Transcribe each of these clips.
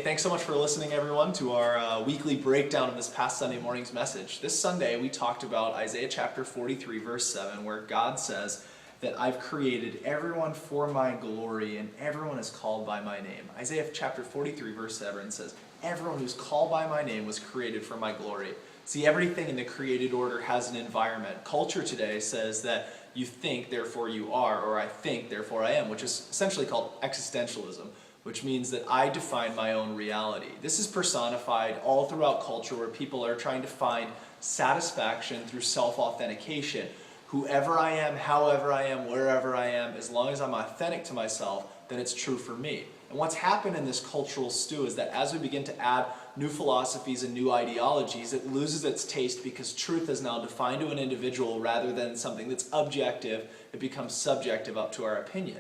thanks so much for listening, everyone, to our weekly breakdown of this past Sunday morning's message. This Sunday, we talked about Isaiah chapter 43, verse 7, where God says that I've created everyone for my glory and everyone is called by my name. Isaiah chapter 43, verse 7 says, everyone who's called by my name was created for my glory. See, everything in the created order has an environment. Culture today says that you think, therefore you are, or I think, therefore I am, which is essentially called existentialism, which means that I define my own reality. This is personified all throughout culture where people are trying to find satisfaction through self-authentication. Whoever I am, however I am, wherever I am, as long as I'm authentic to myself, then it's true for me. And what's happened in this cultural stew is that as we begin to add new philosophies and new ideologies, it loses its taste because truth is now defined to an individual rather than something that's objective. It becomes subjective up to our opinion.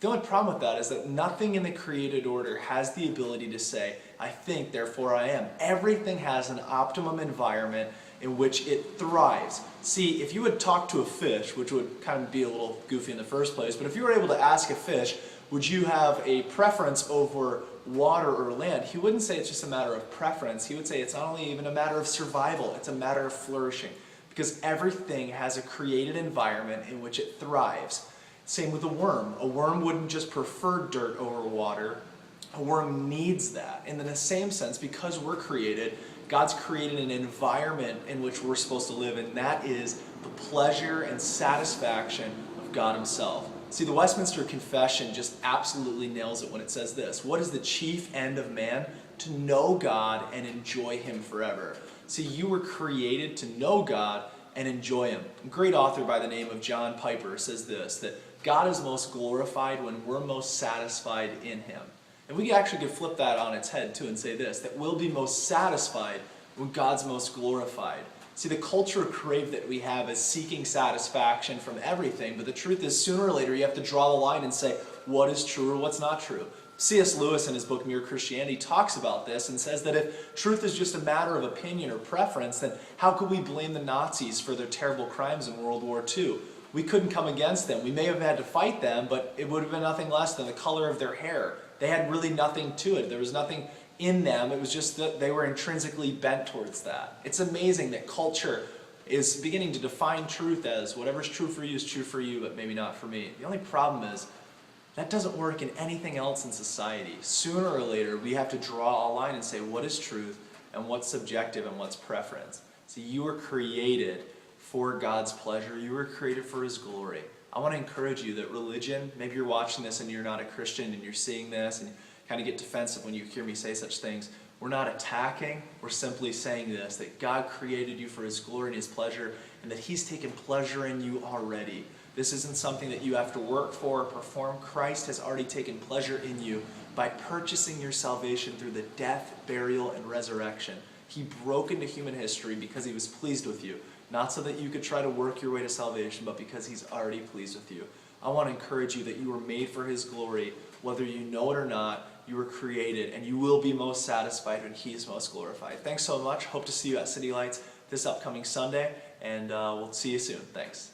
The only problem with that is that nothing in the created order has the ability to say, I think, therefore I am. Everything has an optimum environment in which it thrives. See, if you would talk to a fish, which would kind of be a little goofy in the first place, but if you were able to ask a fish, would you have a preference over water or land? He wouldn't say it's just a matter of preference. He would say it's not only even a matter of survival, it's a matter of flourishing. Because everything has a created environment in which it thrives. Same with a worm. A worm wouldn't just prefer dirt over water. A worm needs that. And in the same sense, because we're created, God's created an environment in which we're supposed to live, and that is the pleasure and satisfaction of God Himself. See, the Westminster Confession just absolutely nails it when it says this: what is the chief end of man? To know God and enjoy Him forever. See, you were created to know God and enjoy Him. A great author by the name of John Piper says this, that God is most glorified when we're most satisfied in Him. And we actually could flip that on its head too and say this, that we'll be most satisfied when God's most glorified. See, the cultural crave that we have is seeking satisfaction from everything, but the truth is sooner or later you have to draw the line and say what is true or what's not true. C.S. Lewis in his book Mere Christianity talks about this and says that if truth is just a matter of opinion or preference, then how could we blame the Nazis for their terrible crimes in World War II? We couldn't come against them. We may have had to fight them, but it would have been nothing less than the color of their hair. They had really nothing to it. There was nothing in them. It was just that they were intrinsically bent towards that. It's amazing that culture is beginning to define truth as whatever's true for you is true for you, but maybe not for me. The only problem is that doesn't work in anything else in society. Sooner or later, we have to draw a line and say what is truth and what's subjective and what's preference. See, you were created for God's pleasure. You were created for His glory. I want to encourage you that religion, maybe you're watching this and you're not a Christian and you're seeing this and you kind of get defensive when you hear me say such things. We're not attacking, we're simply saying this, that God created you for His glory and His pleasure, and that He's taken pleasure in you already. This isn't something that you have to work for or perform. Christ has already taken pleasure in you by purchasing your salvation through the death, burial, and resurrection. He broke into human history because He was pleased with you. Not so that you could try to work your way to salvation, but because He's already pleased with you. I want to encourage you that you were made for His glory. Whether you know it or not, you were created, and you will be most satisfied when He is most glorified. Thanks so much. Hope to see you at City Lights this upcoming Sunday, and we'll see you soon. Thanks.